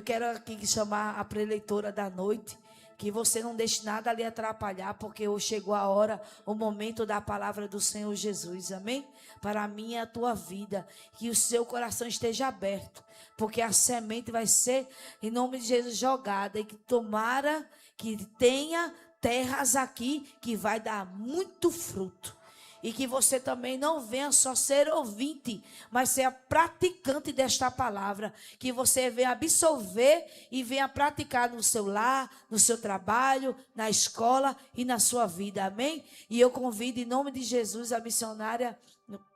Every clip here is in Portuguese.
Quero aqui chamar a preleitora da noite, que você não deixe nada ali atrapalhar, porque hoje chegou a hora, o momento da palavra do Senhor Jesus, amém? Para mim e a tua vida, que o seu coração esteja aberto, porque a semente vai ser, em nome de Jesus, jogada, e que tomara que tenha terras aqui, que vai dar muito fruto. E que você também não venha só ser ouvinte, mas ser a praticante desta palavra. Que você venha absorver e venha praticar no seu lar, no seu trabalho, na escola e na sua vida. Amém? E eu convido em nome de Jesus a missionária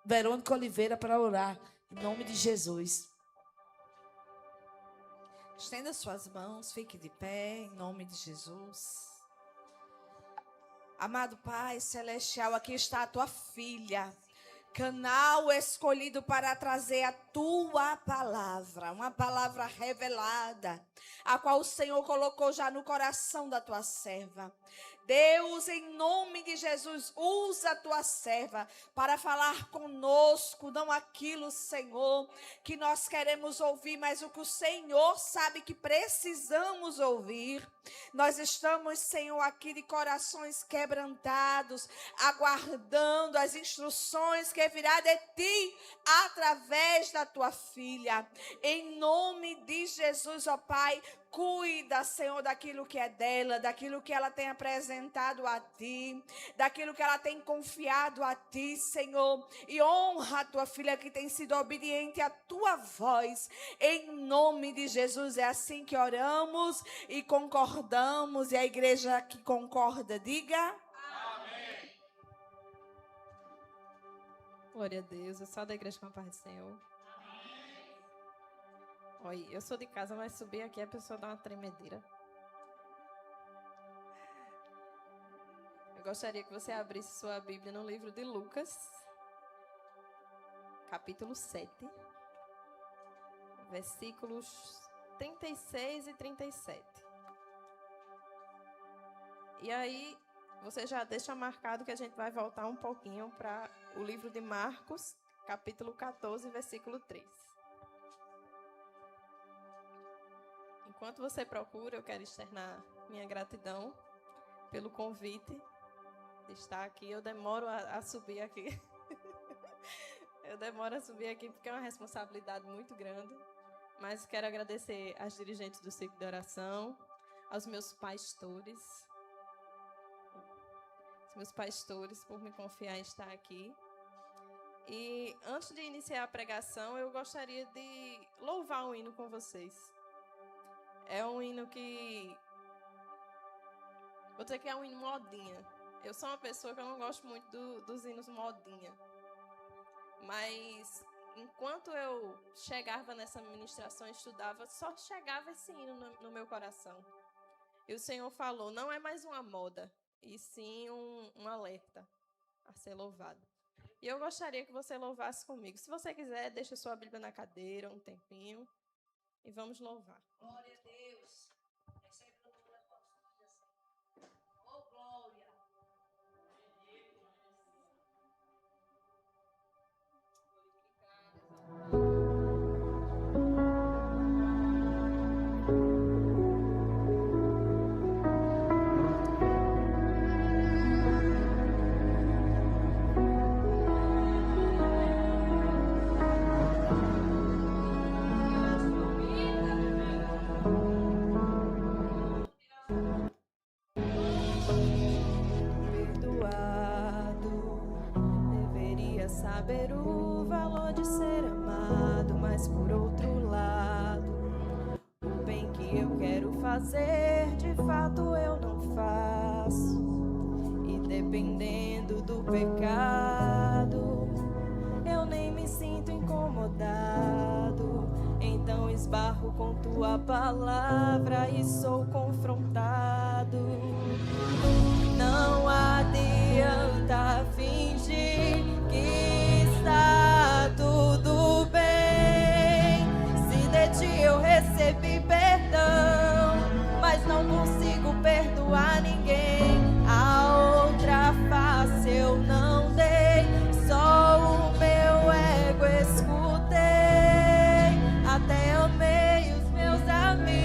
Verônica Oliveira para orar. Em nome de Jesus. Estenda suas mãos, fique de pé, em nome de Jesus. Amado Pai Celestial, aqui está a tua filha, canal escolhido para trazer a tua palavra, uma palavra revelada, a qual o Senhor colocou já no coração da tua serva. Deus, em nome de Jesus, usa a tua serva para falar conosco, não aquilo, Senhor, que nós queremos ouvir, mas o que o Senhor sabe que precisamos ouvir. Nós estamos, Senhor, aqui de corações quebrantados, aguardando as instruções que virá de ti através da tua filha. Em nome de Jesus, ó Pai, cuida, Senhor, daquilo que é dela, daquilo que ela tem apresentado a ti, daquilo que ela tem confiado a ti, Senhor. E honra a tua filha que tem sido obediente à tua voz. Em nome de Jesus, é assim que oramos e concordamos. E a igreja que concorda, diga: amém. Glória a Deus. Eu sou da igreja com a paz do Senhor. Oi, eu sou de casa, mas subir aqui a pessoa dá uma tremedeira. Eu gostaria que você abrisse sua Bíblia no livro de Lucas, capítulo 7, versículos 36 e 37. E aí, você já deixa marcado que a gente vai voltar um pouquinho para o livro de Marcos, capítulo 14, versículo 3. Enquanto você procura, eu quero externar minha gratidão pelo convite de estar aqui. Eu demoro a subir aqui. Eu demoro a subir aqui porque é uma responsabilidade muito grande. Mas quero agradecer às dirigentes do Ciclo de Oração, aos meus pastores. Os meus pastores por me confiar em estar aqui. E antes de iniciar a pregação, eu gostaria de louvar um hino com vocês. É um hino que... Vou dizer que é um hino modinha. Eu sou uma pessoa que eu não gosto muito dos hinos modinha. Mas, enquanto eu chegava nessa ministração, estudava, só chegava esse hino no meu coração. E o Senhor falou, não é mais uma moda, e sim um alerta a ser louvado. E eu gostaria que você louvasse comigo. Se você quiser, deixa sua Bíblia na cadeira um tempinho. E vamos louvar. Glória a Deus. Recebe o louvor da tua filha, Senhor. Oh, glória. Saber o valor de ser amado, mas por outro lado, o bem que eu quero fazer, de fato eu não faço. E dependendo do pecado, eu nem me sinto incomodado. Então esbarro com tua palavra e sou confrontado. Não adianta fingir que está tudo bem. Se de ti eu recebi perdão, mas não consigo perdoar ninguém. A outra face eu não dei, só o meu ego escutei. Até amei os meus amigos,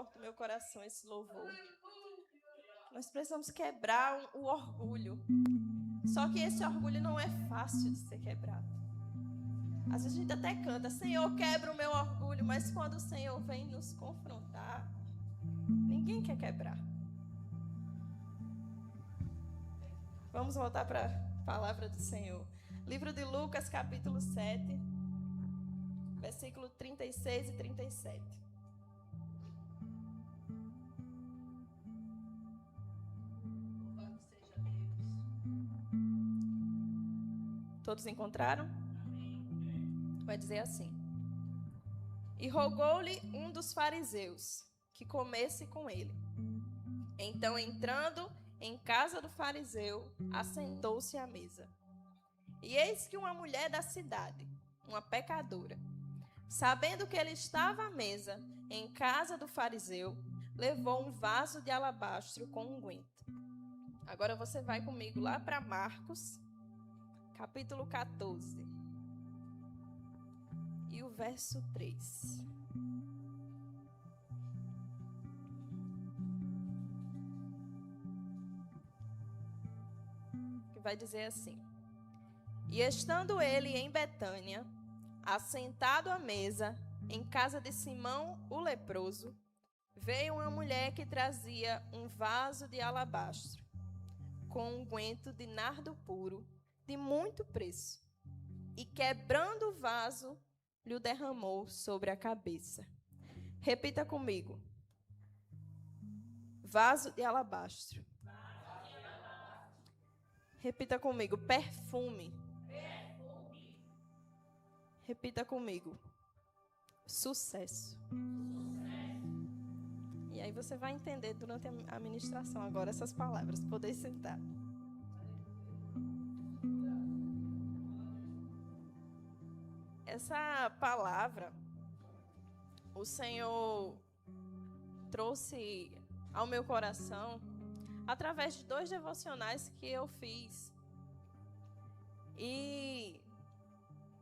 forte no meu coração esse louvor. Nós precisamos quebrar o orgulho. Só que esse orgulho não é fácil de ser quebrado. Às vezes a gente até canta, Senhor, quebra o meu orgulho, mas quando o Senhor vem nos confrontar, ninguém quer quebrar. Vamos voltar para a palavra do Senhor. Livro de Lucas, capítulo 7, versículo 36 e 37. Todos encontraram? Vai dizer assim. E rogou-lhe um dos fariseus que comesse com ele. Então, entrando em casa do fariseu, assentou-se à mesa. E eis que uma mulher da cidade, uma pecadora, sabendo que ele estava à mesa em casa do fariseu, levou um vaso de alabastro com unguento. Agora você vai comigo lá para Marcos, capítulo 14, e o verso 3. Que vai dizer assim: E estando ele em Betânia, assentado à mesa, em casa de Simão o leproso, veio uma mulher que trazia um vaso de alabastro, com unguento de nardo puro, de muito preço, e quebrando o vaso, lhe derramou sobre a cabeça. Repita comigo. Vaso de alabastro. Repita comigo. Perfume. Repita comigo. Sucesso. E aí você vai entender durante a ministração agora essas palavras. Poder sentar. Essa palavra, o Senhor trouxe ao meu coração através de 2 devocionais que eu fiz. E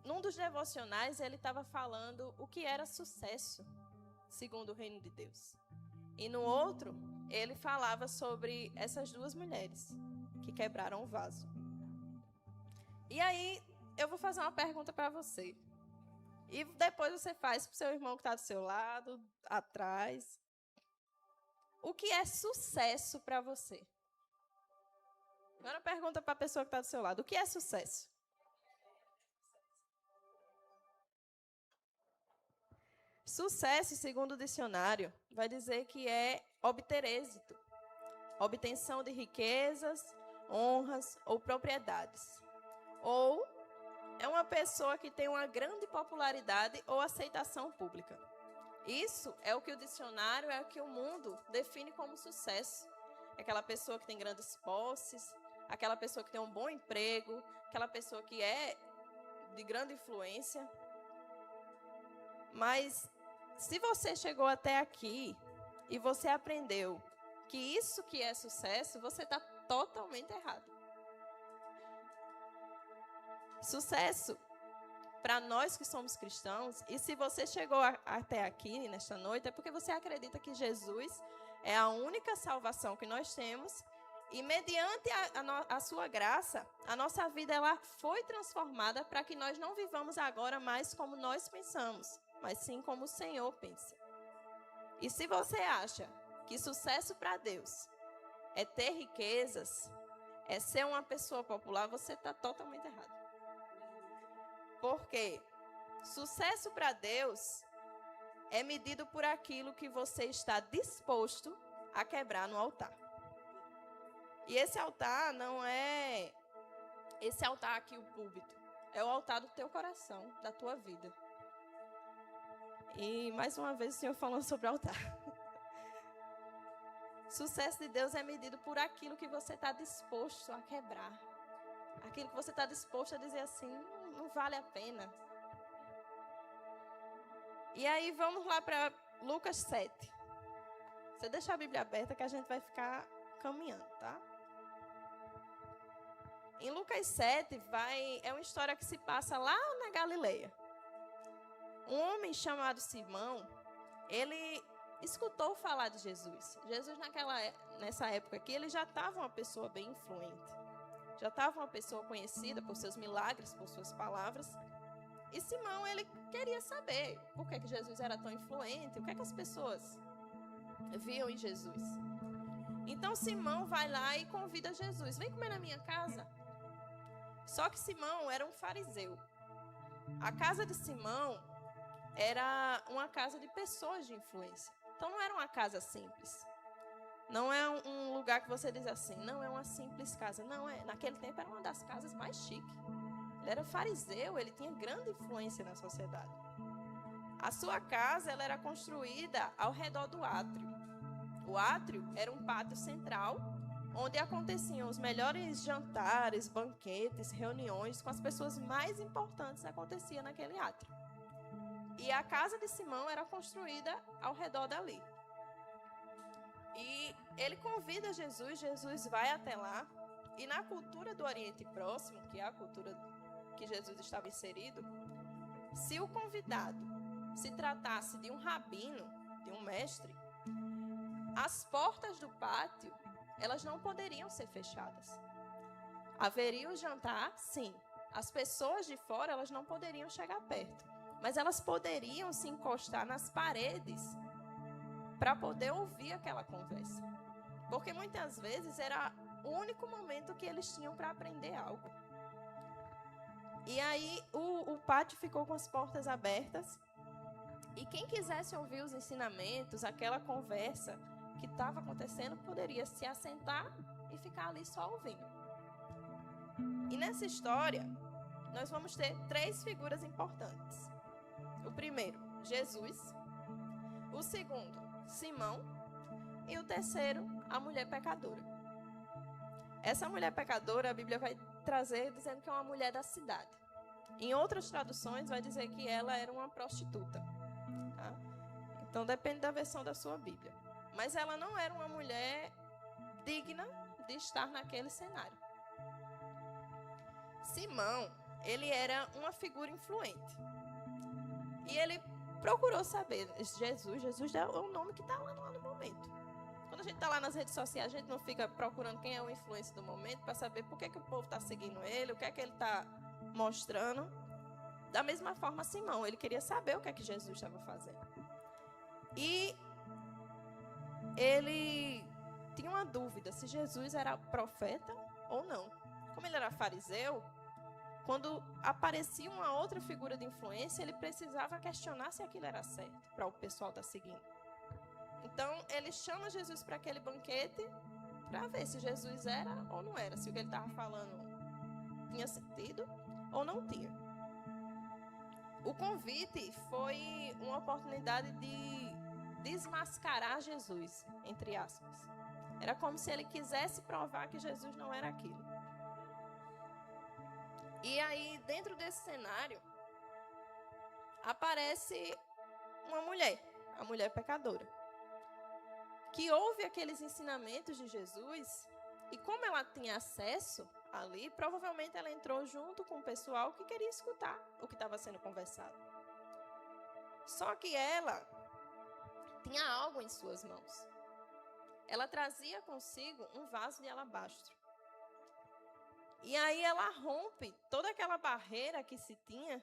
num dos devocionais ele estava falando o que era sucesso, segundo o reino de Deus. E no outro, ele falava sobre essas 2 mulheres que quebraram o vaso. E aí, eu vou fazer uma pergunta para você. E depois você faz para o seu irmão que está do seu lado, atrás. O que é sucesso para você? Agora pergunta para a pessoa que está do seu lado. O que é sucesso? Sucesso, segundo o dicionário, vai dizer que é obter êxito, obtenção de riquezas, honras ou propriedades. Ou é uma pessoa que tem uma grande popularidade ou aceitação pública. Isso é o que o dicionário, é o que o mundo define como sucesso. Aquela pessoa que tem grandes posses, aquela pessoa que tem um bom emprego, aquela pessoa que é de grande influência. Mas se você chegou até aqui e você aprendeu que isso que é sucesso, você está totalmente errado. Sucesso, para nós que somos cristãos, e se você chegou até aqui nesta noite, é porque você acredita que Jesus é a única salvação que nós temos, e mediante a sua graça, a nossa vida ela foi transformada para que nós não vivamos agora mais como nós pensamos, mas sim como o Senhor pensa. E se você acha que sucesso para Deus é ter riquezas, é ser uma pessoa popular, você está totalmente errado. Porque sucesso para Deus é medido por aquilo que você está disposto a quebrar no altar. E esse altar não é esse altar aqui, o púlpito. É o altar do teu coração, da tua vida. E mais uma vez o Senhor falando sobre o altar. Sucesso de Deus é medido por aquilo que você está disposto a quebrar. Aquilo que você está disposto a dizer assim, não vale a pena. E aí vamos lá para Lucas 7. Você deixa a Bíblia aberta que a gente vai ficar caminhando, tá? Em Lucas 7 é uma história que se passa lá na Galileia. Um homem chamado Simão, ele escutou falar de Jesus. Jesus, nessa época aqui, ele já estava uma pessoa bem influente. Já estava uma pessoa conhecida por seus milagres, por suas palavras. E Simão, ele queria saber por que Jesus era tão influente, o que as pessoas viam em Jesus. Então, Simão vai lá e convida Jesus. Vem comer na minha casa. Só que Simão era um fariseu. A casa de Simão era uma casa de pessoas de influência. Então, não era uma casa simples. Não é um lugar que você diz assim, não é uma simples casa. Não, naquele tempo era uma das casas mais chiques. Ele era fariseu, ele tinha grande influência na sociedade. A sua casa ela era construída ao redor do átrio. O átrio era um pátio central, onde aconteciam os melhores jantares, banquetes, reuniões com as pessoas mais importantes que acontecia naquele átrio. E a casa de Simão era construída ao redor dali. E ele convida Jesus, Jesus vai até lá, e na cultura do Oriente Próximo, que é a cultura que Jesus estava inserido, se o convidado se tratasse de um rabino, de um mestre, as portas do pátio, elas não poderiam ser fechadas. Haveria o jantar, sim. As pessoas de fora, elas não poderiam chegar perto, mas elas poderiam se encostar nas paredes para poder ouvir aquela conversa. Porque muitas vezes era o único momento que eles tinham para aprender algo. E aí o pátio ficou com as portas abertas. E quem quisesse ouvir os ensinamentos, aquela conversa que estava acontecendo, poderia se assentar e ficar ali só ouvindo. E nessa história, nós vamos ter 3 figuras importantes. O primeiro, Jesus. O segundo, Simão. E o terceiro, a mulher pecadora. Essa mulher pecadora, a Bíblia vai trazer dizendo que é uma mulher da cidade. Em outras traduções, vai dizer que ela era uma prostituta. Tá? Então, depende da versão da sua Bíblia. Mas ela não era uma mulher digna de estar naquele cenário. Simão, ele era uma figura influente. E ele procurou saber. Jesus é o nome que está lá no momento. Quando a gente está lá nas redes sociais, a gente não fica procurando quem é o influencer do momento para saber por que o povo está seguindo ele, o que é que ele está mostrando. Da mesma forma, Simão, ele queria saber o que é que Jesus estava fazendo. E ele tinha uma dúvida se Jesus era profeta ou não. Como ele era fariseu, quando aparecia uma outra figura de influência, ele precisava questionar se aquilo era certo para o pessoal estar seguindo. Então, ele chama Jesus para aquele banquete para ver se Jesus era ou não era, se o que ele estava falando tinha sentido ou não tinha. O convite foi uma oportunidade de desmascarar Jesus, entre aspas. Era como se ele quisesse provar que Jesus não era aquilo. E aí, dentro desse cenário, aparece uma mulher, a mulher pecadora, que ouve aqueles ensinamentos de Jesus, e como ela tinha acesso ali, provavelmente ela entrou junto com o pessoal que queria escutar o que estava sendo conversado. Só que ela tinha algo em suas mãos. Ela trazia consigo um vaso de alabastro. E aí ela rompe toda aquela barreira que se tinha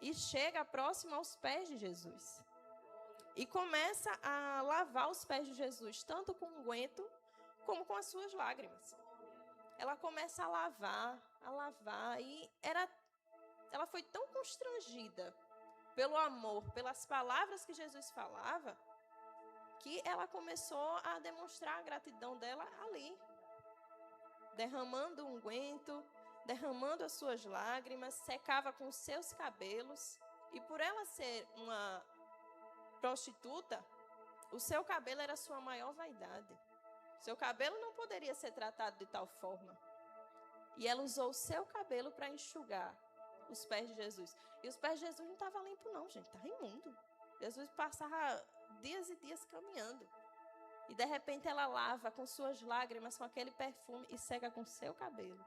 e chega próximo aos pés de Jesus. E começa a lavar os pés de Jesus, tanto com unguento como com as suas lágrimas. Ela começa a lavar, e ela foi tão constrangida pelo amor, pelas palavras que Jesus falava, que ela começou a demonstrar a gratidão dela ali, derramando o unguento, derramando as suas lágrimas, secava com os seus cabelos, e por ela ser uma prostituta, o seu cabelo era a sua maior vaidade. Seu cabelo não poderia ser tratado de tal forma. E ela usou o seu cabelo para enxugar os pés de Jesus. E os pés de Jesus não estavam limpos não, gente. Estava imundo. Jesus passava dias e dias caminhando. E de repente ela lava com suas lágrimas, com aquele perfume, e seca com seu cabelo.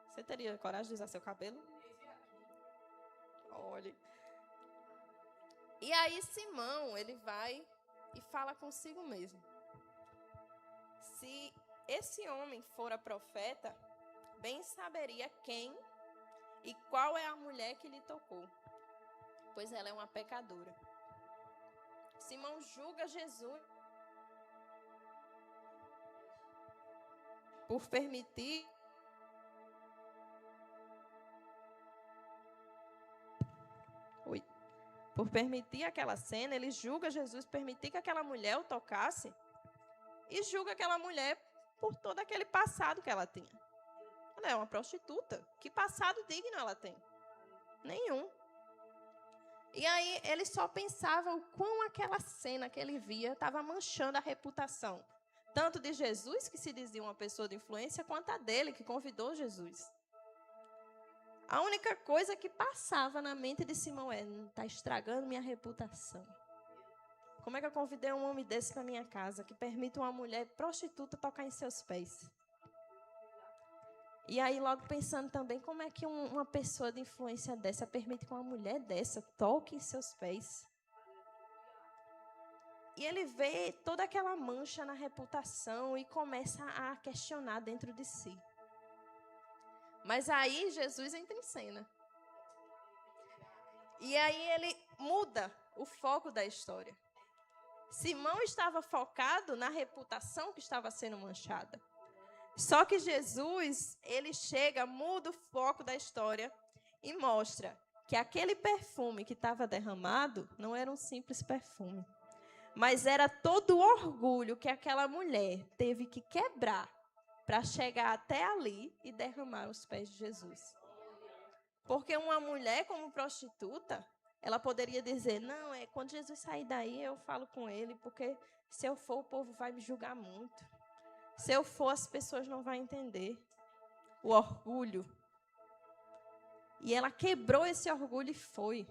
Você teria coragem de usar seu cabelo? Olhe. E aí Simão, ele vai e fala consigo mesmo. Se esse homem fora profeta, bem saberia quem e qual é a mulher que lhe tocou, pois ela é uma pecadora. Simão julga Jesus por permitir aquela cena. Ele julga Jesus permitir que aquela mulher o tocasse e julga aquela mulher por todo aquele passado que ela tinha. Ela é uma prostituta. Que passado digno ela tem? Nenhum. E aí ele só pensava o quão aquela cena que ele via estava manchando a reputação, tanto de Jesus, que se dizia uma pessoa de influência, quanto a dele, que convidou Jesus. A única coisa que passava na mente de Simão é: está estragando minha reputação. Como é que eu convidei um homem desse para minha casa, que permite uma mulher prostituta tocar em seus pés? E aí, logo pensando também, como é que uma pessoa de influência dessa permite que uma mulher dessa toque em seus pés? E ele vê toda aquela mancha na reputação e começa a questionar dentro de si. Mas aí Jesus entra em cena. E aí ele muda o foco da história. Simão estava focado na reputação que estava sendo manchada. Só que Jesus, ele chega, muda o foco da história e mostra que aquele perfume que estava derramado não era um simples perfume, mas era todo o orgulho que aquela mulher teve que quebrar para chegar até ali e derramar os pés de Jesus. Porque uma mulher como prostituta, ela poderia dizer: não, quando Jesus sair daí eu falo com ele, porque se eu for o povo vai me julgar muito. Se eu for, as pessoas não vão entender. O orgulho. E ela quebrou esse orgulho e foi.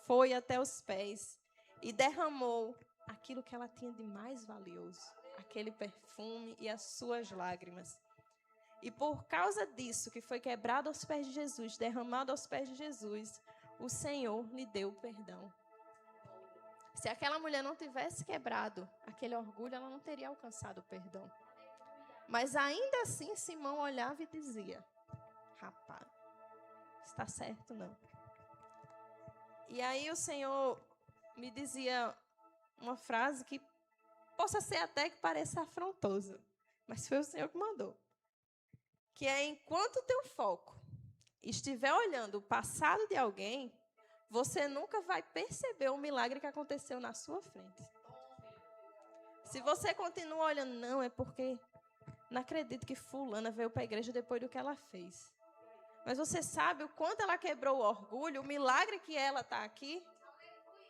Foi até os pés. E derramou aquilo que ela tinha de mais valioso. Aquele perfume e as suas lágrimas. E por causa disso, que foi quebrado aos pés de Jesus, derramado aos pés de Jesus, o Senhor lhe deu perdão. Se aquela mulher não tivesse quebrado aquele orgulho, ela não teria alcançado o perdão. Mas ainda assim, Simão olhava e dizia: rapaz, está certo não. E aí o Senhor me dizia uma frase que possa ser até que pareça afrontosa, mas foi o Senhor que mandou. Que é: enquanto o teu foco estiver olhando o passado de alguém, você nunca vai perceber o milagre que aconteceu na sua frente. Se você continua olhando, não, é porque não acredito que fulana veio para a igreja depois do que ela fez. Mas você sabe o quanto ela quebrou o orgulho, o milagre que ela está aqui,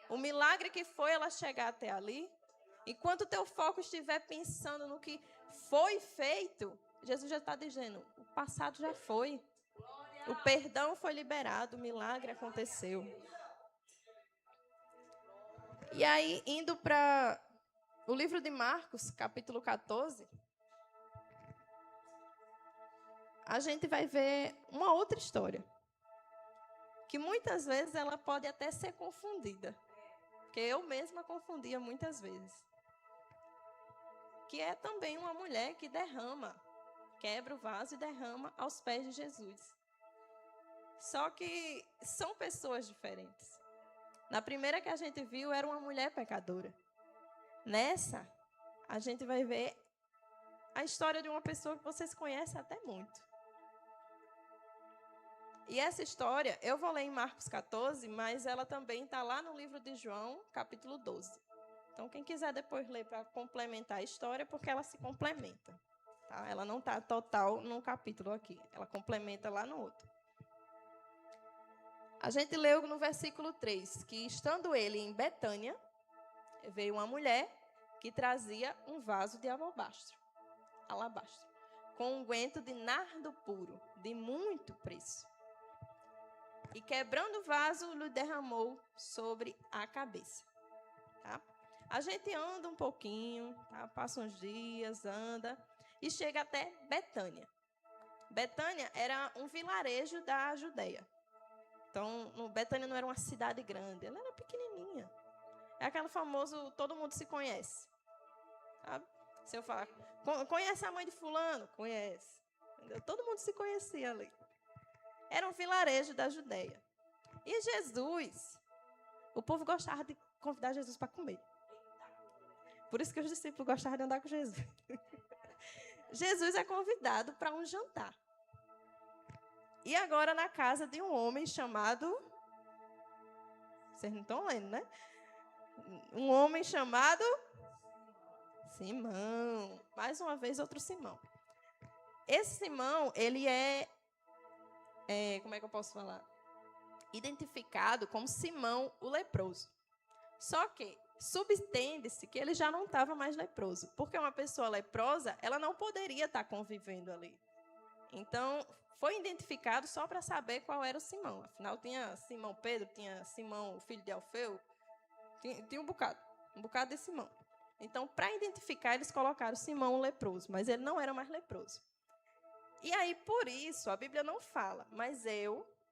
o milagre que foi ela chegar até ali. Enquanto o teu foco estiver pensando no que foi feito, Jesus já está dizendo: o passado já foi. O perdão foi liberado, o milagre aconteceu. E aí, indo para o livro de Marcos, capítulo 14, a gente vai ver uma outra história, que muitas vezes ela pode até ser confundida, porque eu mesma confundia muitas vezes, que é também uma mulher que quebra o vaso e derrama aos pés de Jesus. Só que são pessoas diferentes. Na primeira que a gente viu, era uma mulher pecadora. Nessa, a gente vai ver a história de uma pessoa que vocês conhecem até muito. E essa história, eu vou ler em Marcos 14, mas ela também está lá no livro de João, capítulo 12. Então, quem quiser depois ler para complementar a história, porque ela se complementa. Tá? Ela não está total num capítulo aqui, ela complementa lá no outro. A gente leu no versículo 3, que estando ele em Betânia, veio uma mulher que trazia um vaso de alabastro, com unguento de nardo puro, de muito preço. E quebrando o vaso, lhe derramou sobre a cabeça. Tá? A gente anda um pouquinho, tá? Passa uns dias, anda, e chega até Betânia. Betânia era um vilarejo da Judeia. Então, Betânia não era uma cidade grande, ela era pequenininha. pequenininha. É aquele famoso, todo mundo se conhece. Sabe? Se eu falar, conhece a mãe de fulano? Conhece. Entendeu? Todo mundo se conhecia ali. Era um vilarejo da Judéia. E Jesus, o povo gostava de convidar Jesus para comer. Por isso que os discípulos gostavam de andar com Jesus. Jesus é convidado para um jantar. E agora na casa de um homem chamado... Vocês não estão lendo, né? Um homem chamado... Simão. Mais uma vez, outro Simão. Esse Simão, ele é... Como é que eu posso falar? Identificado como Simão o leproso. Só que subentende-se que ele já não estava mais leproso, porque uma pessoa leprosa, ela não poderia estar convivendo ali. Então, foi identificado só para saber qual era o Simão. Afinal, tinha Simão Pedro, tinha Simão, o filho de Alfeu, tinha um bocado de Simão. Então, para identificar, eles colocaram Simão o leproso, mas ele não era mais leproso. E aí, por isso, a Bíblia não fala, mas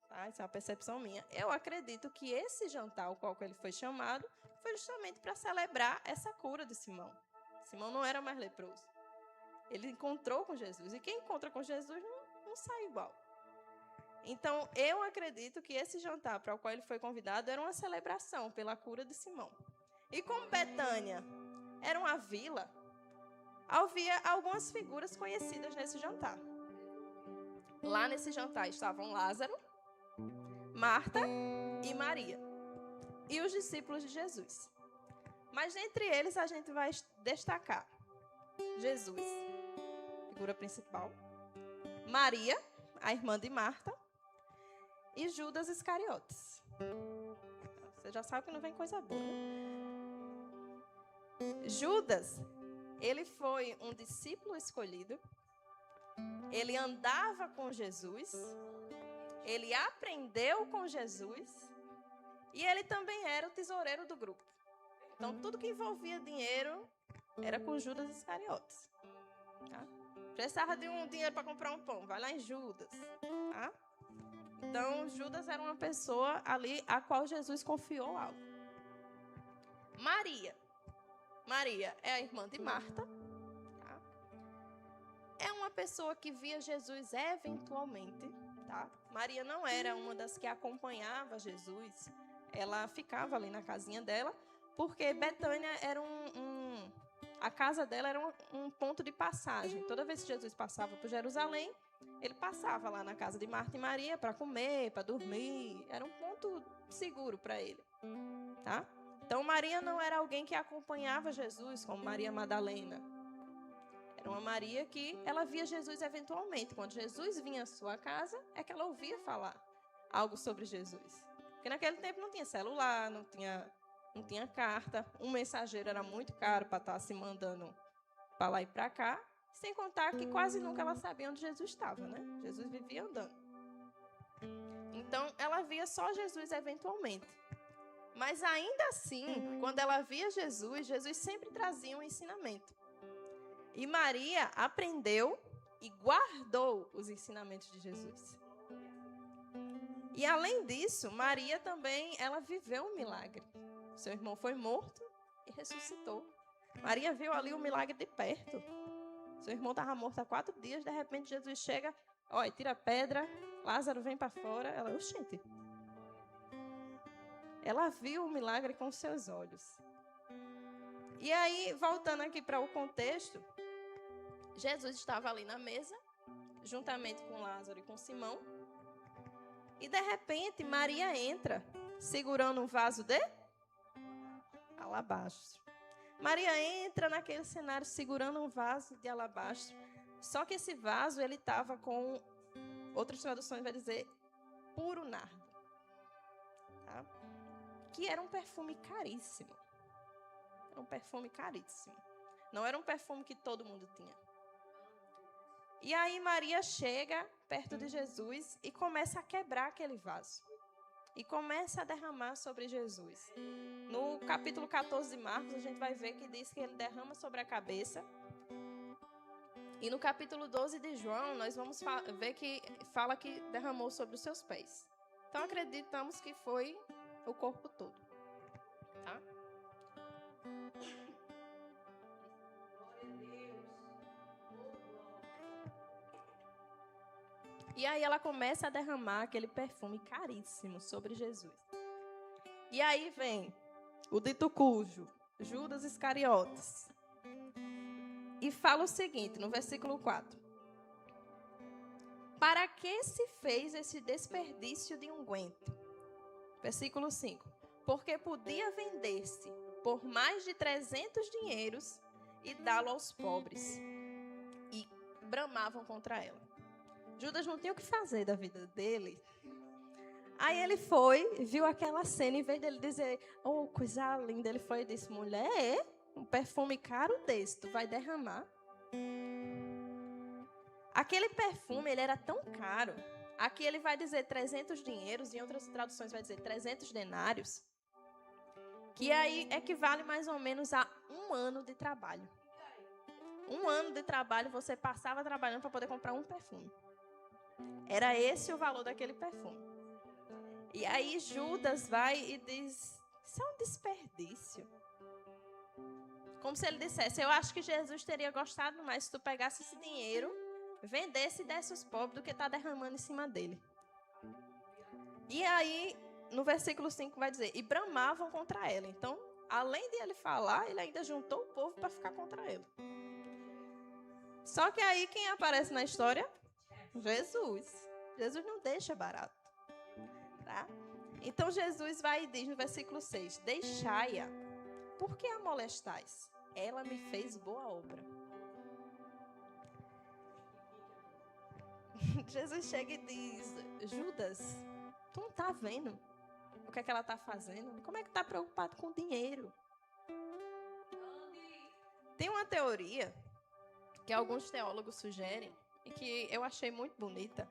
tá, isso é uma percepção minha, eu acredito que esse jantar ao qual ele foi chamado foi justamente para celebrar essa cura de Simão. Simão não era mais leproso. Ele encontrou com Jesus, e quem encontra com Jesus não sai igual. Então, eu acredito que esse jantar para o qual ele foi convidado era uma celebração pela cura de Simão. E como Betânia era uma vila, havia algumas figuras conhecidas nesse jantar. Lá nesse jantar estavam Lázaro, Marta e Maria, e os discípulos de Jesus. Mas dentre eles a gente vai destacar Jesus, figura principal, Maria, a irmã de Marta, e Judas Iscariotes. Você já sabe que não vem coisa boa, né? Judas, ele foi um discípulo escolhido, ele andava com Jesus, ele aprendeu com Jesus e ele também era o tesoureiro do grupo. Então, tudo que envolvia dinheiro era com Judas Iscariotes. Tá? Precisava de um dinheiro para comprar um pão, vai lá em Judas. Tá? Então, Judas era uma pessoa ali a qual Jesus confiou algo. Maria é a irmã de Marta. Tá? É uma pessoa que via Jesus eventualmente. Tá? Maria não era uma das que acompanhava Jesus. Ela ficava ali na casinha dela, porque Betânia era a casa dela era um ponto de passagem. Toda vez que Jesus passava por Jerusalém, ele passava lá na casa de Marta e Maria para comer, para dormir. Era um ponto seguro para ele. Tá? Então, Maria não era alguém que acompanhava Jesus, como Maria Madalena. Era uma Maria que ela via Jesus eventualmente. Quando Jesus vinha à sua casa, é que ela ouvia falar algo sobre Jesus. Porque naquele tempo não tinha celular, não tinha carta. Um mensageiro era muito caro para estar se mandando para lá e para cá. Sem contar que quase nunca ela sabia onde Jesus estava, né? Jesus vivia andando. Então, ela via só Jesus eventualmente. Mas ainda assim, quando ela via Jesus, Jesus sempre trazia um ensinamento. E Maria aprendeu e guardou os ensinamentos de Jesus. E além disso, Maria também, ela viveu um milagre. Seu irmão foi morto e ressuscitou. Maria viu ali o milagre de perto. Seu irmão estava morto há 4 dias, de repente Jesus chega, olha, tira a pedra, Lázaro vem para fora. Ela, oxente. Ela viu o milagre com seus olhos. E aí, voltando aqui para o contexto, Jesus estava ali na mesa, juntamente com Lázaro e com Simão. E, de repente, Maria entra, segurando um vaso de alabastro. Maria entra naquele cenário, segurando um vaso de alabastro. Só que esse vaso, ele estava com, outras traduções vai dizer, puro nardo. Tá? Que era um perfume caríssimo. Era um perfume caríssimo. Não era um perfume que todo mundo tinha. E aí Maria chega perto de Jesus e começa a quebrar aquele vaso. E começa a derramar sobre Jesus. No capítulo 14 de Marcos, a gente vai ver que diz que ele derrama sobre a cabeça. E no capítulo 12 de João, nós vamos ver que fala que derramou sobre os seus pés. Então, acreditamos que foi o corpo todo. E aí ela começa a derramar aquele perfume caríssimo sobre Jesus. E aí vem o dito cujo, Judas Iscariotes. E fala o seguinte, no versículo 4. Para que se fez esse desperdício de unguento? Versículo 5. Porque podia vender-se por mais de 300 dinheiros e dá-lo aos pobres. E bramavam contra ela. Judas não tinha o que fazer da vida dele. Aí ele foi, viu aquela cena, em vez dele dizer, oh, coisa linda, ele foi e disse, mulher, um perfume caro desse, tu vai derramar? Aquele perfume, ele era tão caro. Aqui ele vai dizer 300 dinheiros, em outras traduções vai dizer 300 denários, que aí equivale mais ou menos a 1 ano de trabalho. 1 ano de trabalho você passava trabalhando para poder comprar um perfume. Era esse o valor daquele perfume. E aí Judas vai e diz, isso é um desperdício. Como se ele dissesse, eu acho que Jesus teria gostado mais se tu pegasse esse dinheiro, vendesse e desse os pobres do que está derramando em cima dele. E aí, no versículo 5 vai dizer, e bramavam contra ela. Então, além de ele falar, ele ainda juntou o povo para ficar contra ela. Só que aí, quem aparece na história? Jesus. Jesus não deixa barato. Tá? Então, Jesus vai e diz no versículo 6, deixai-a, por que a molestais? Ela me fez boa obra. Jesus chega e diz, Judas, tu não está vendo o que é que ela está fazendo? Como é que está preocupado com dinheiro? Tem uma teoria que alguns teólogos sugerem e que eu achei muito bonita.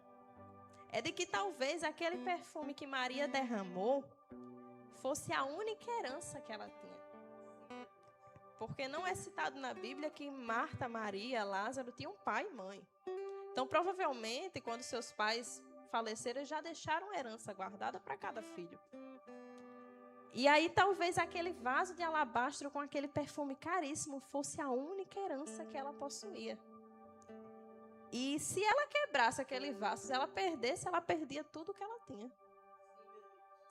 É de que talvez aquele perfume que Maria derramou fosse a única herança que ela tinha. Porque não é citado na Bíblia que Marta, Maria, Lázaro tinham pai e mãe. Então, provavelmente, quando seus pais faleceram, já deixaram herança guardada para cada filho. E aí, talvez aquele vaso de alabastro com aquele perfume caríssimo fosse a única herança que ela possuía. E se ela quebrasse aquele vaso, se ela perdesse, ela perdia tudo que ela tinha.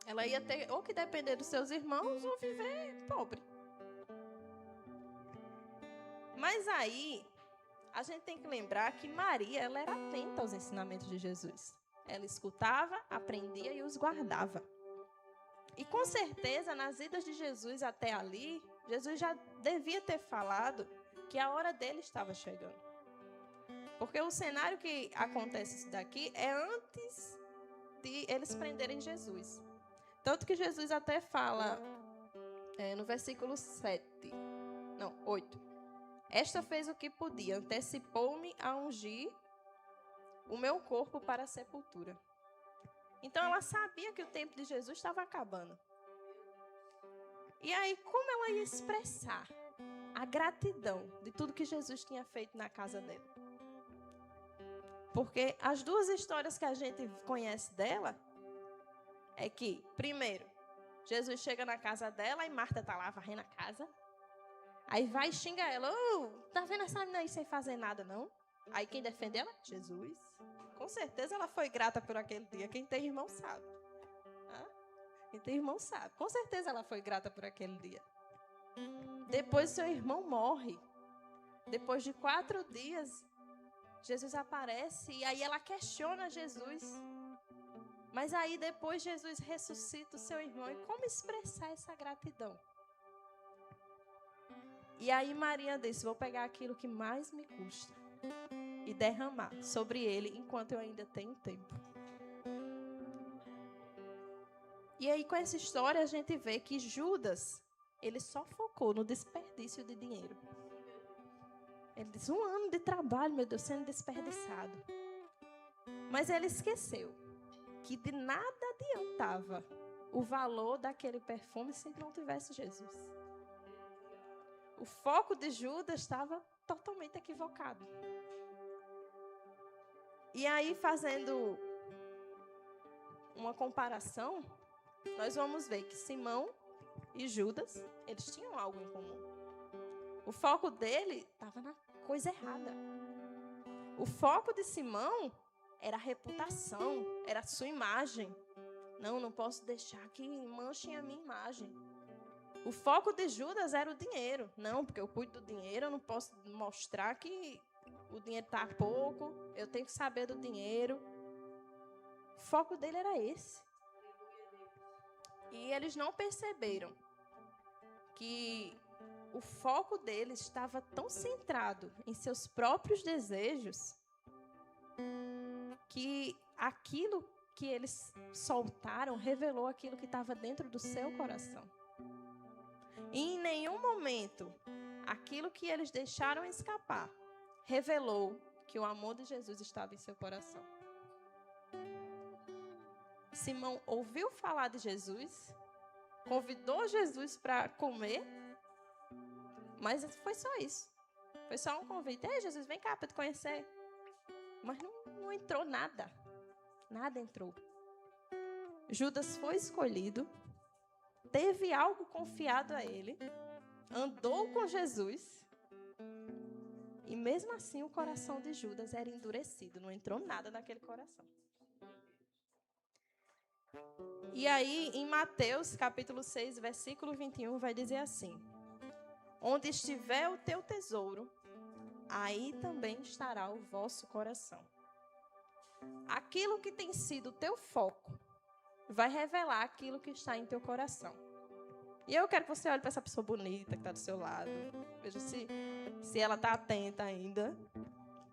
Ela ia ter ou que depender dos seus irmãos ou viver pobre. Mas aí, a gente tem que lembrar que Maria, ela era atenta aos ensinamentos de Jesus. Ela escutava, aprendia e os guardava. E com certeza, nas idas de Jesus até ali, Jesus já devia ter falado que a hora dele estava chegando. Porque o cenário que acontece isso daqui é antes de eles prenderem Jesus. Tanto que Jesus até fala no versículo 8. Esta fez o que podia, antecipou-me a ungir o meu corpo para a sepultura. Então ela sabia que o tempo de Jesus estava acabando. E aí, como ela ia expressar a gratidão de tudo que Jesus tinha feito na casa dela? Porque as duas histórias que a gente conhece dela é que, primeiro, Jesus chega na casa dela e Marta está lá varrendo a casa. Aí vai e xinga ela. Tá vendo essa menina aí sem fazer nada, não? Aí quem defende ela? Jesus. Com certeza ela foi grata por aquele dia. Quem tem irmão sabe. Quem tem irmão sabe. Com certeza ela foi grata por aquele dia. Depois seu irmão morre. Depois de 4 dias, Jesus aparece e aí ela questiona Jesus. Mas aí depois Jesus ressuscita o seu irmão. E como expressar essa gratidão? E aí Maria disse, vou pegar aquilo que mais me custa e derramar sobre ele enquanto eu ainda tenho tempo. E aí com essa história a gente vê que Judas, ele só focou no desperdício de dinheiro. Ele disse, 1 ano de trabalho, meu Deus, sendo desperdiçado. Mas ele esqueceu que de nada adiantava o valor daquele perfume se não tivesse Jesus. O foco de Judas estava totalmente equivocado. E aí, fazendo uma comparação, nós vamos ver que Simão e Judas, eles tinham algo em comum. O foco dele estava na coisa errada. O foco de Simão era a reputação, era a sua imagem. Não posso deixar que manchem a minha imagem. O foco de Judas era o dinheiro. Não, porque eu cuido do dinheiro, eu não posso mostrar que o dinheiro está pouco, eu tenho que saber do dinheiro. O foco dele era esse. E eles não perceberam que o foco deles estava tão centrado em seus próprios desejos que aquilo que eles soltaram revelou aquilo que estava dentro do seu coração. E em nenhum momento, aquilo que eles deixaram escapar revelou que o amor de Jesus estava em seu coração. Simão ouviu falar de Jesus, convidou Jesus para comer, mas foi só isso. Foi só um convite. Ei, Jesus, vem cá para te conhecer. Mas não entrou nada. Nada entrou. Judas foi escolhido, teve algo confiado a ele, andou com Jesus, e mesmo assim o coração de Judas era endurecido, não entrou nada naquele coração. E aí, em Mateus, capítulo 6, versículo 21, vai dizer assim: onde estiver o teu tesouro, aí também estará o vosso coração. Aquilo que tem sido o teu foco vai revelar aquilo que está em teu coração. E eu quero que você olhe para essa pessoa bonita que está do seu lado. Veja se ela está atenta ainda.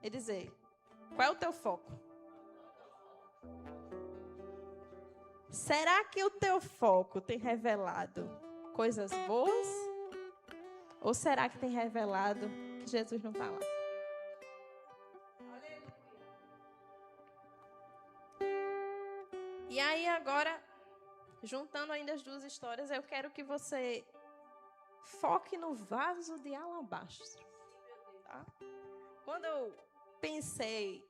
E dizer, qual é o teu foco? Será que o teu foco tem revelado coisas boas? Ou será que tem revelado que Jesus não está lá? E aí agora, juntando ainda as duas histórias, eu quero que você foque no vaso de alabastro. Tá? Quando eu pensei,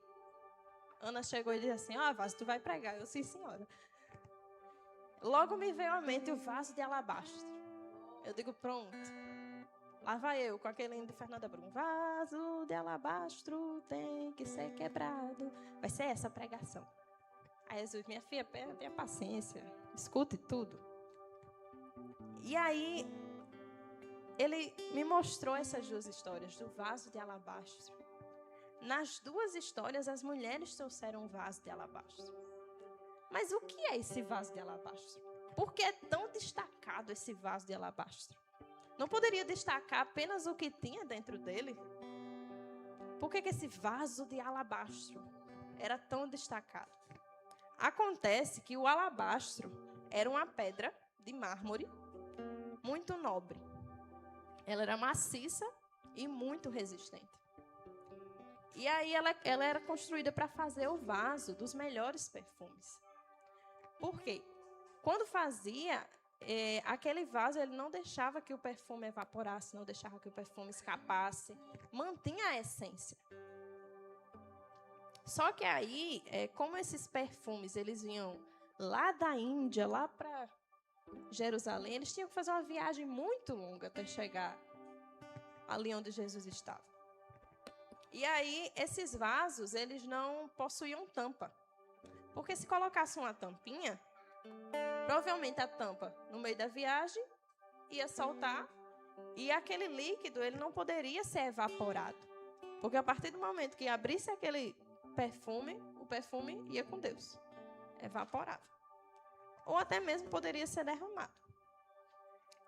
Ana chegou e disse assim, vaso, tu vai pregar. Eu, sim, senhora. Logo me veio à mente o vaso de alabastro. Eu digo, pronto. Lá vai eu, com aquele hino de Fernanda Brum. Vaso de alabastro tem que ser quebrado. Vai ser essa a pregação. Aí Jesus, minha filha, tenha paciência. Escute tudo. E aí, ele me mostrou essas duas histórias do vaso de alabastro. Nas duas histórias, as mulheres trouxeram um vaso de alabastro. Mas o que é esse vaso de alabastro? Por que é tão destacado esse vaso de alabastro? Não poderia destacar apenas o que tinha dentro dele? Por que esse vaso de alabastro era tão destacado? Acontece que o alabastro era uma pedra de mármore muito nobre. Ela era maciça e muito resistente. E aí ela era construída para fazer o vaso dos melhores perfumes. Por quê? Quando fazia, aquele vaso ele não deixava que o perfume evaporasse, não deixava que o perfume escapasse, mantinha a essência. Só que aí, como esses perfumes eles vinham lá da Índia, lá para Jerusalém, eles tinham que fazer uma viagem muito longa até chegar ali onde Jesus estava. E aí, esses vasos, eles não possuíam tampa. Porque se colocasse uma tampinha, provavelmente a tampa, no meio da viagem, ia soltar e aquele líquido ele não poderia ser evaporado. Porque a partir do momento que abrisse aquele perfume, o perfume ia com Deus. Evaporava. Ou até mesmo poderia ser derramado.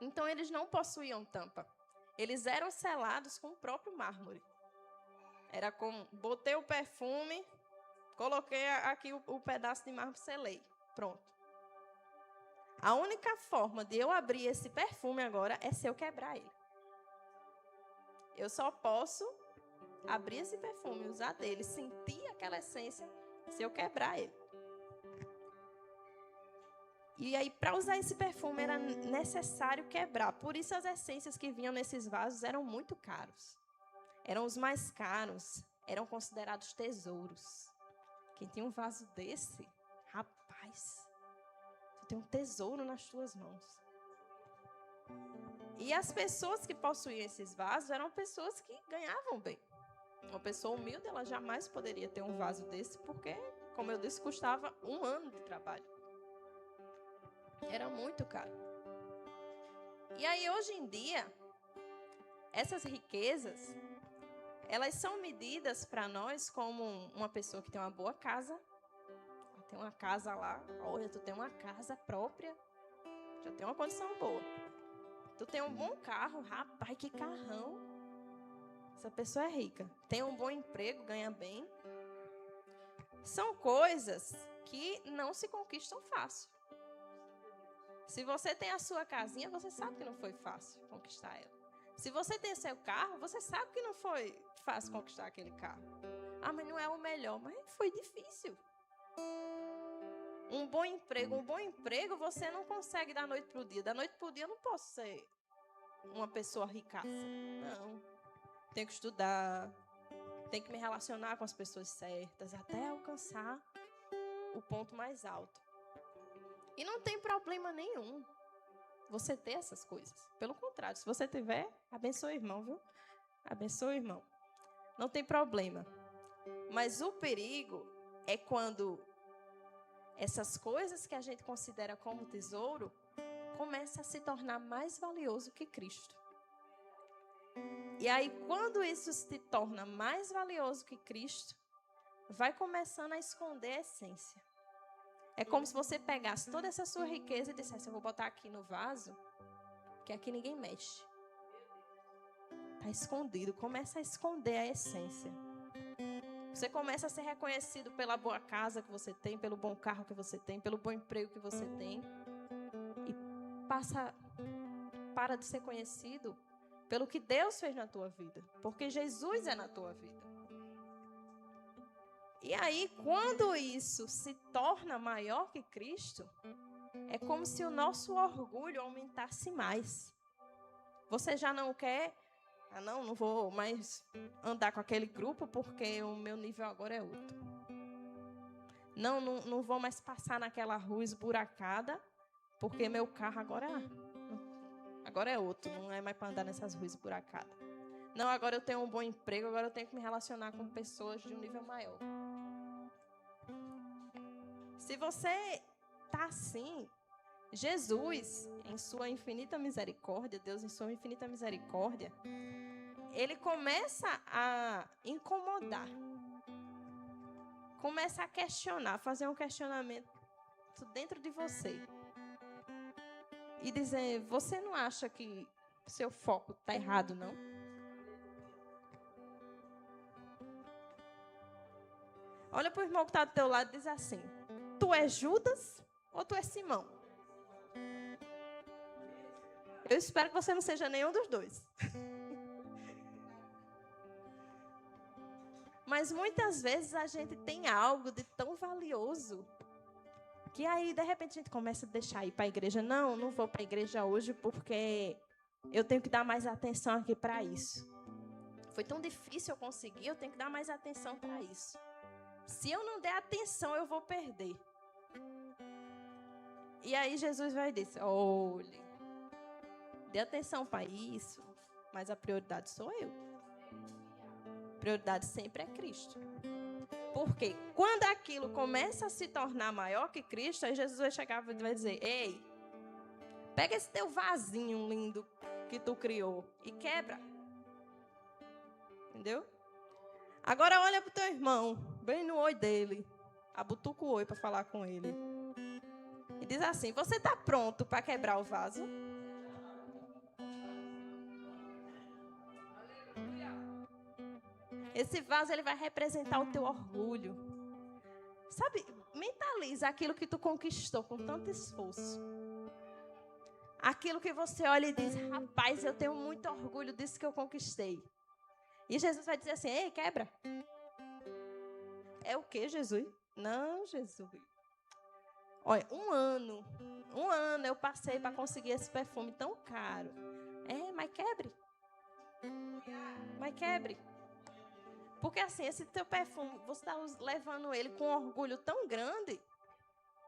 Então, eles não possuíam tampa. Eles eram selados com o próprio mármore. Era como, botei o perfume, coloquei aqui o pedaço de mármore, selei. Pronto. A única forma de eu abrir esse perfume agora é se eu quebrar ele. Eu só posso abrir esse perfume, usar dele, sentir aquela essência, se eu quebrar ele. E aí, para usar esse perfume, era necessário quebrar. Por isso, as essências que vinham nesses vasos eram muito caros. Eram os mais caros, eram considerados tesouros. Quem tinha um vaso desse, rapaz, tu tem um tesouro nas tuas mãos. E as pessoas que possuíam esses vasos eram pessoas que ganhavam bem. Uma pessoa humilde, ela jamais poderia ter um vaso desse, porque como eu disse, custava 1 ano de trabalho. Era muito caro. E aí, hoje em dia, essas riquezas, elas são medidas para nós como uma pessoa que tem uma boa casa. Tem uma casa lá, olha, tu tem uma casa própria, já tem uma condição boa. Tu tem um bom carro, rapaz, que carrão. Essa pessoa é rica. Tem um bom emprego, ganha bem. São coisas que não se conquistam fácil. Se você tem a sua casinha, você sabe que não foi fácil conquistar ela. Se você tem seu carro, você sabe que não foi fácil conquistar aquele carro. Ah, mas não é o melhor. Mas foi difícil. Um bom emprego você não consegue da noite para o dia. Da noite para o dia eu não posso ser uma pessoa ricaça. Não. Tenho que estudar, tenho que me relacionar com as pessoas certas até alcançar o ponto mais alto. E não tem problema nenhum você ter essas coisas. Pelo contrário, se você tiver, abençoe o irmão, viu? Abençoe o irmão. Não tem problema. Mas o perigo é quando essas coisas que a gente considera como tesouro começam a se tornar mais valioso que Cristo. E aí, quando isso se torna mais valioso que Cristo, vai começando a esconder a essência. É como se você pegasse toda essa sua riqueza e dissesse, eu vou botar aqui no vaso, que aqui ninguém mexe. Está escondido. Começa a esconder a essência. Você começa a ser reconhecido pela boa casa que você tem, pelo bom carro que você tem, pelo bom emprego que você tem. E para de ser conhecido pelo que Deus fez na tua vida. Porque Jesus é na tua vida. E aí, quando isso se torna maior que Cristo, é como se o nosso orgulho aumentasse mais. Você já não quer, não vou mais andar com aquele grupo porque o meu nível agora é outro. Não vou mais passar naquela rua esburacada porque meu carro agora é outro, não é mais para andar nessas ruas esburacadas. Não, agora eu tenho um bom emprego, agora eu tenho que me relacionar com pessoas de um nível maior. Se você está assim, Jesus, em sua infinita misericórdia, Deus em sua infinita misericórdia, ele começa a incomodar, começa a questionar, fazer um questionamento dentro de você. E dizer, você não acha que seu foco está errado, não? Olha para o irmão que está do teu lado e diz assim, tu és Judas ou tu és Simão? Eu espero que você não seja nenhum dos dois. Mas muitas vezes a gente tem algo de tão valioso que aí, de repente, a gente começa a deixar ir para a igreja. Não vou para a igreja hoje porque eu tenho que dar mais atenção aqui para isso. Foi tão difícil eu conseguir, eu tenho que dar mais atenção para isso. Se eu não der atenção, eu vou perder. E aí Jesus vai dizer, olhe, dê atenção para isso, mas a prioridade sou eu. A prioridade sempre é Cristo. Porque quando aquilo começa a se tornar maior que Cristo, aí Jesus vai chegar e vai dizer, ei, pega esse teu vasinho lindo que tu criou e quebra. Entendeu? Agora olha pro teu irmão, bem no olho dele, abutuca o olho para falar com ele. E diz assim, você está pronto para quebrar o vaso? Esse vaso ele vai representar o teu orgulho. Sabe, mentaliza aquilo que tu conquistou com tanto esforço. Aquilo que você olha e diz, rapaz, eu tenho muito orgulho disso que eu conquistei. E Jesus vai dizer assim, ei, quebra. É o que, Jesus? Não, Jesus. Olha, um ano eu passei para conseguir esse perfume tão caro. Mas quebre. Mas quebre. Porque assim, esse teu perfume, você está levando ele com um orgulho tão grande.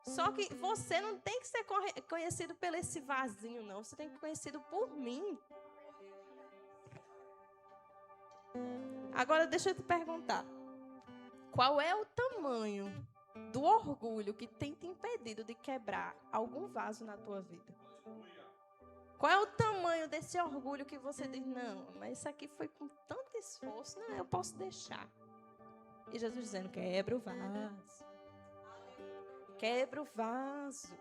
Só que você não tem que ser conhecido por esse vasinho, não. Você tem que ser conhecido por mim. Agora, deixa eu te perguntar. Qual é o tamanho do orgulho que tem te impedido de quebrar algum vaso na tua vida? Qual é o tamanho desse orgulho que você diz, não, mas isso aqui foi com tanto esforço, não, eu posso deixar. E Jesus dizendo, quebra o vaso. Quebra o vaso.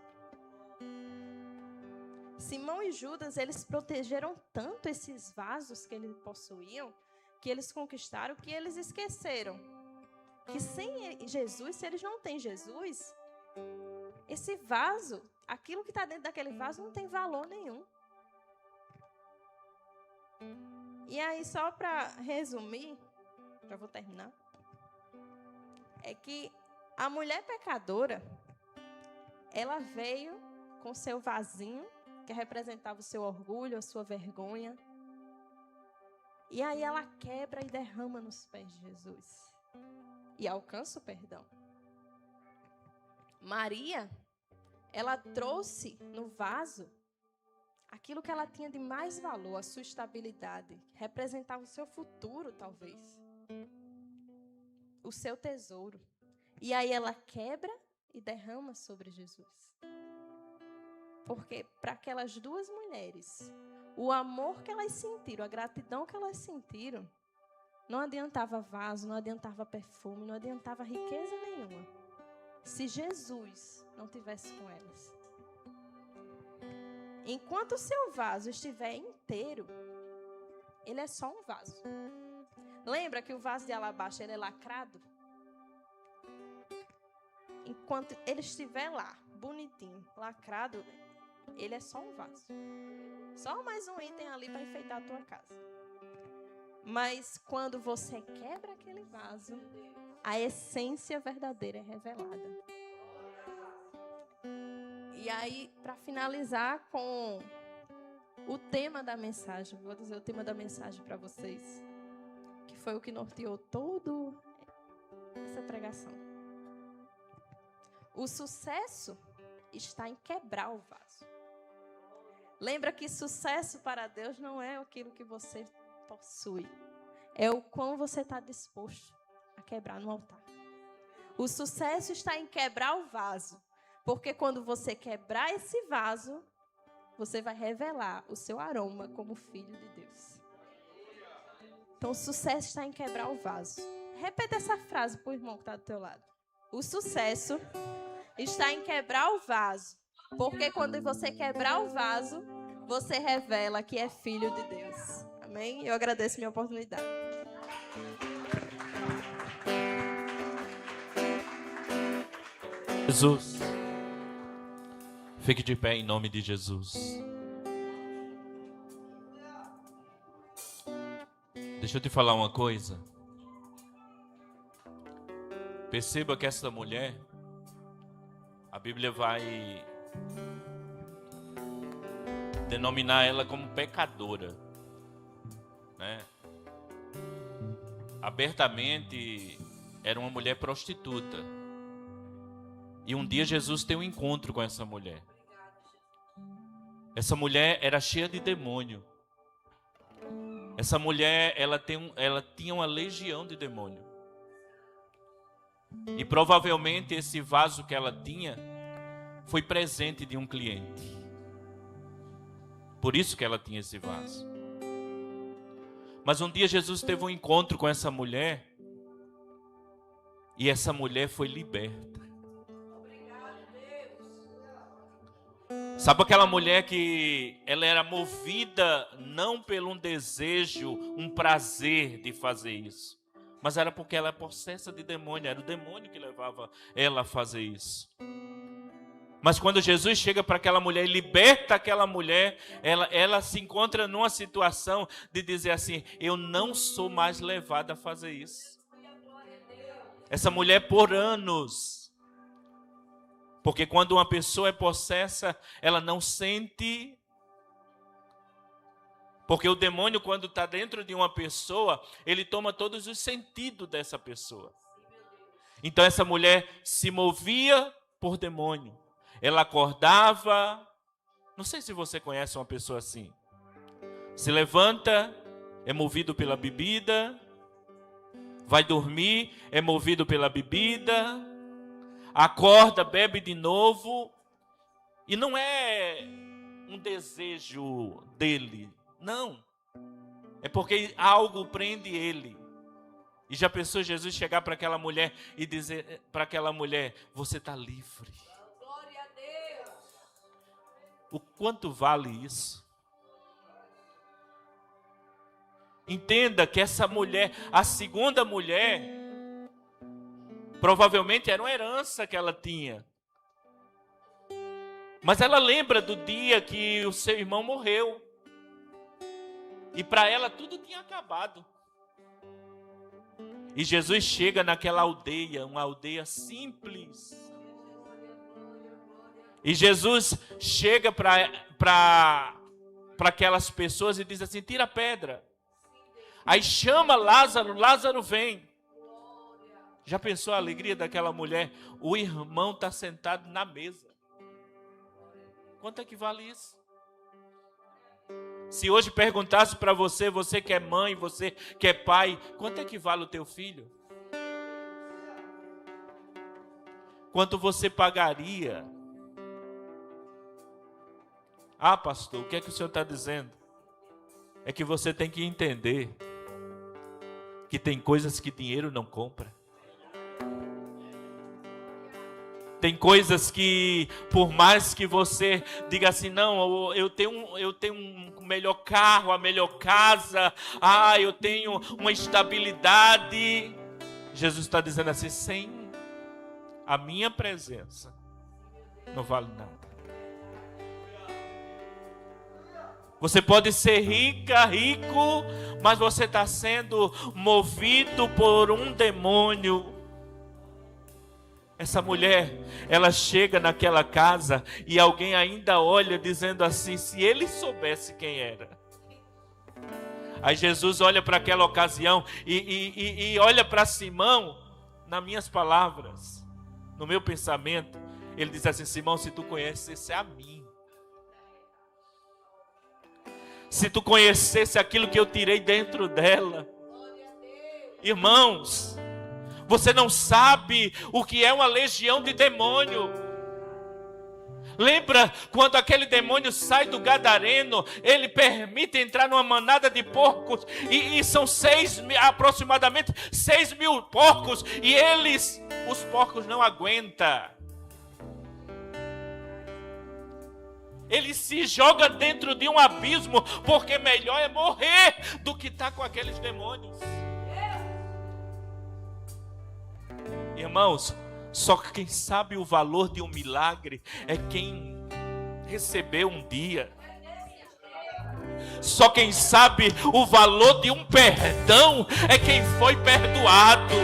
Simão e Judas, eles protegeram tanto esses vasos que eles possuíam, que eles conquistaram, que eles esqueceram que sem Jesus, se eles não têm Jesus, esse vaso, aquilo que está dentro daquele vaso não tem valor nenhum. E aí, só para resumir, já vou terminar, é que a mulher pecadora, ela veio com seu vasinho, que representava o seu orgulho, a sua vergonha. E aí ela quebra e derrama nos pés de Jesus. E alcança o perdão. Maria, ela trouxe no vaso aquilo que ela tinha de mais valor, a sua estabilidade. Representava o seu futuro, talvez. O seu tesouro. E aí ela quebra e derrama sobre Jesus. Porque para aquelas duas mulheres, o amor que elas sentiram, a gratidão que elas sentiram, não adiantava vaso, não adiantava perfume, não adiantava riqueza nenhuma, se Jesus não tivesse com elas. Enquanto o seu vaso estiver inteiro, ele é só um vaso. Lembra que o vaso de alabastro ele é lacrado? Enquanto ele estiver lá, bonitinho, lacrado, ele é só um vaso. Só mais um item ali para enfeitar a tua casa. Mas quando você quebra aquele vaso, a essência verdadeira é revelada. E aí, para finalizar com o tema da mensagem, vou dizer o tema da mensagem para vocês, que foi o que norteou toda essa pregação. O sucesso está em quebrar o vaso. Lembra que sucesso para Deus não é aquilo que você possui. É o quão você está disposto a quebrar no altar. O sucesso está em quebrar o vaso. Porque quando você quebrar esse vaso, você vai revelar o seu aroma como filho de Deus. Então o sucesso está em quebrar o vaso. Repete essa frase para o irmão que está do teu lado. O sucesso está em quebrar o vaso. Porque quando você quebrar o vaso, você revela que é filho de Deus. Amém? Eu agradeço a minha oportunidade. Jesus, fique de pé em nome de Jesus. Deixa eu te falar uma coisa. Perceba que essa mulher, a Bíblia vai denominar ela como pecadora, né? Abertamente era uma mulher prostituta. E um dia Jesus tem um encontro com essa mulher. Essa mulher era cheia de demônio. Essa mulher, ela tinha uma legião de demônio. E provavelmente esse vaso que ela tinha foi presente de um cliente. Por isso que ela tinha esse vaso. Mas um dia Jesus teve um encontro com essa mulher. E essa mulher foi liberta. Sabe aquela mulher que ela era movida não pelo um desejo, um prazer de fazer isso, mas era porque ela é possessa de demônio, era o demônio que levava ela a fazer isso. Mas quando Jesus chega para aquela mulher e liberta aquela mulher, ela se encontra numa situação de dizer assim, eu não sou mais levada a fazer isso. Essa mulher por anos... Porque quando uma pessoa é possessa, ela não sente. Porque o demônio, quando está dentro de uma pessoa, ele toma todos os sentidos dessa pessoa. Então essa mulher se movia por demônio. Ela acordava. Não sei se você conhece uma pessoa assim. Se levanta, é movido pela bebida. Vai dormir, é movido pela bebida. acorda, bebe de novo. E não é um desejo dele, não. É porque algo prende ele. E já pensou Jesus chegar para aquela mulher e dizer para aquela mulher: você está livre. Glória a Deus. O quanto vale isso? Entenda que essa mulher, a segunda mulher, provavelmente era uma herança que ela tinha. Mas ela lembra do dia que o seu irmão morreu. E para ela tudo tinha acabado. E Jesus chega naquela aldeia, uma aldeia simples. E Jesus chega para aquelas pessoas e diz assim: tira a pedra. Aí chama Lázaro, Lázaro vem. Já pensou a alegria daquela mulher? O irmão está sentado na mesa. Quanto é que vale isso? Se hoje perguntasse para você, você que é mãe, você que é pai, quanto é que vale o teu filho? Quanto você pagaria? Ah, pastor, o que é que o senhor está dizendo? É que você tem que entender que tem coisas que dinheiro não compra. Tem coisas que, por mais que você diga assim, não, eu tenho um melhor carro, a melhor casa, eu tenho uma estabilidade. Jesus está dizendo assim: sem a minha presença, não vale nada. Você pode ser rica, rico, mas você está sendo movido por um demônio. Essa mulher, ela chega naquela casa e alguém ainda olha dizendo assim: se ele soubesse quem era. Aí Jesus olha para aquela ocasião e olha para Simão, nas minhas palavras, no meu pensamento, ele diz assim: Simão, se tu conhecesse a mim, se tu conhecesse aquilo que eu tirei dentro dela, irmãos, você não sabe o que é uma legião de demônio. Lembra quando aquele demônio sai do gadareno, ele permite entrar numa manada de porcos, e são aproximadamente 6.000 porcos, e os porcos não aguentam. Ele se joga dentro de um abismo, porque melhor é morrer do que estar com aqueles demônios. Irmãos, só que quem sabe o valor de um milagre é quem recebeu um dia. Só quem sabe o valor de um perdão é quem foi perdoado.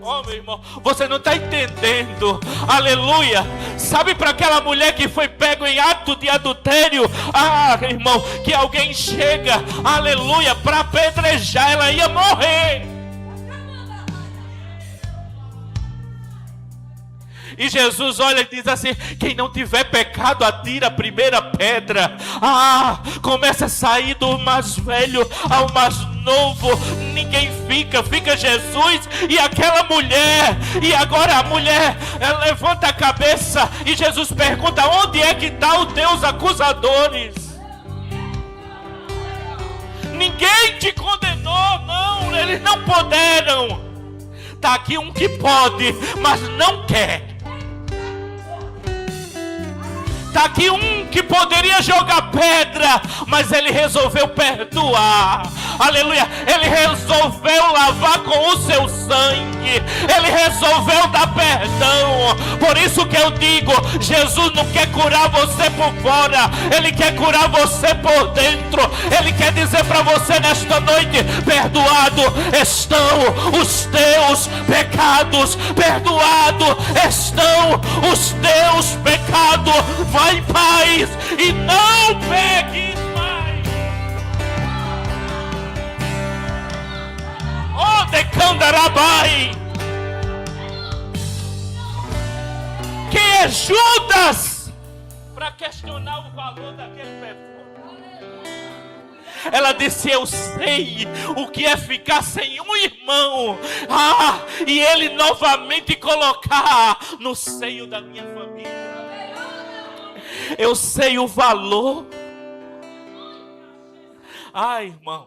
Oh, meu irmão, você não está entendendo. Aleluia. Sabe para aquela mulher que foi pego em ato de adultério? Irmão, que alguém chega, aleluia, para apedrejar, ela ia morrer. E Jesus olha e diz assim: quem não tiver pecado, atira a primeira pedra. Começa a sair do mais velho ao mais novo. Ninguém fica Jesus e aquela mulher. E agora a mulher, ela levanta a cabeça e Jesus pergunta: onde é que estão os teus acusadores? Ninguém te condenou, não, eles não puderam. Está aqui um que pode, mas não quer. Está aqui um que poderia jogar pedra, mas ele resolveu perdoar. Aleluia. Ele resolveu lavar com o seu sangue. Ele resolveu dar perdão. Por isso que eu digo, Jesus não quer curar você por fora, Ele quer curar você por dentro. Ele quer dizer para você nesta noite: perdoado estão os teus pecados. Perdoado estão os teus pecados. Vai em paz e não pegues mais. Oh, decandarabai. Quem é Judas para questionar o valor daquele perfume? Ela disse: eu sei o que é ficar sem um irmão, e ele novamente colocar no seio da minha família. Eu sei o valor. Ai, irmão,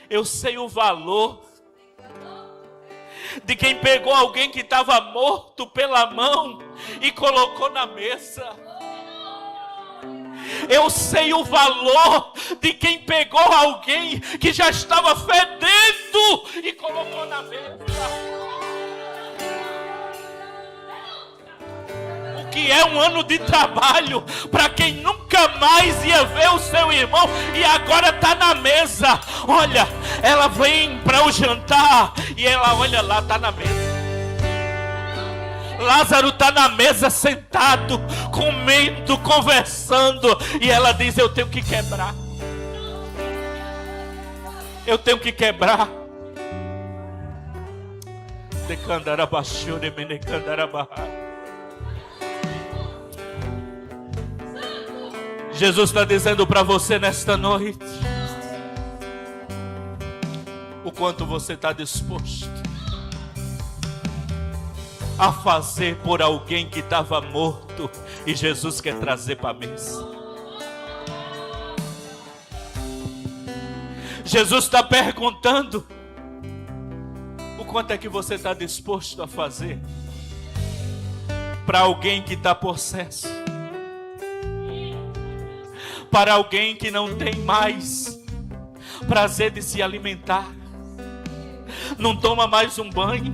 eu sei o valor de quem pegou alguém que estava morto pela mão e colocou na mesa. Eu sei o valor de quem pegou alguém que já estava fedendo e colocou na mesa. O que é um ano de trabalho para quem nunca mais ia ver o seu irmão e agora está na mesa. Olha, ela vem para o jantar e ela olha lá, está na mesa. Lázaro está na mesa sentado, comendo, conversando, e ela diz: eu tenho que quebrar. Eu tenho que quebrar. Jesus está dizendo para você nesta noite o quanto você está disposto a fazer por alguém que estava morto e Jesus quer trazer para a mesa. Jesus está perguntando o quanto é que você está disposto a fazer para alguém que está possesso, para alguém que não tem mais prazer de se alimentar, não toma mais um banho,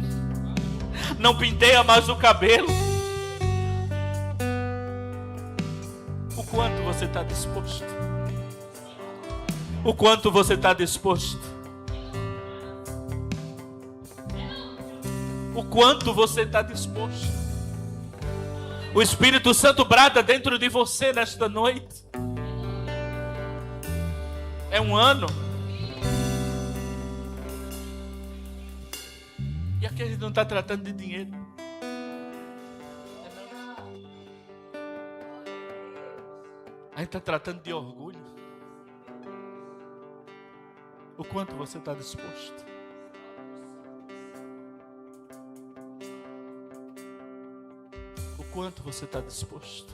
não penteia mais o cabelo. O quanto você está disposto? O quanto você está disposto? O quanto você está disposto? O Espírito Santo brada dentro de você nesta noite. É um ano. E aqui a gente não está tratando de dinheiro. A gente está tratando de orgulho. O quanto você está disposto? O quanto você está disposto?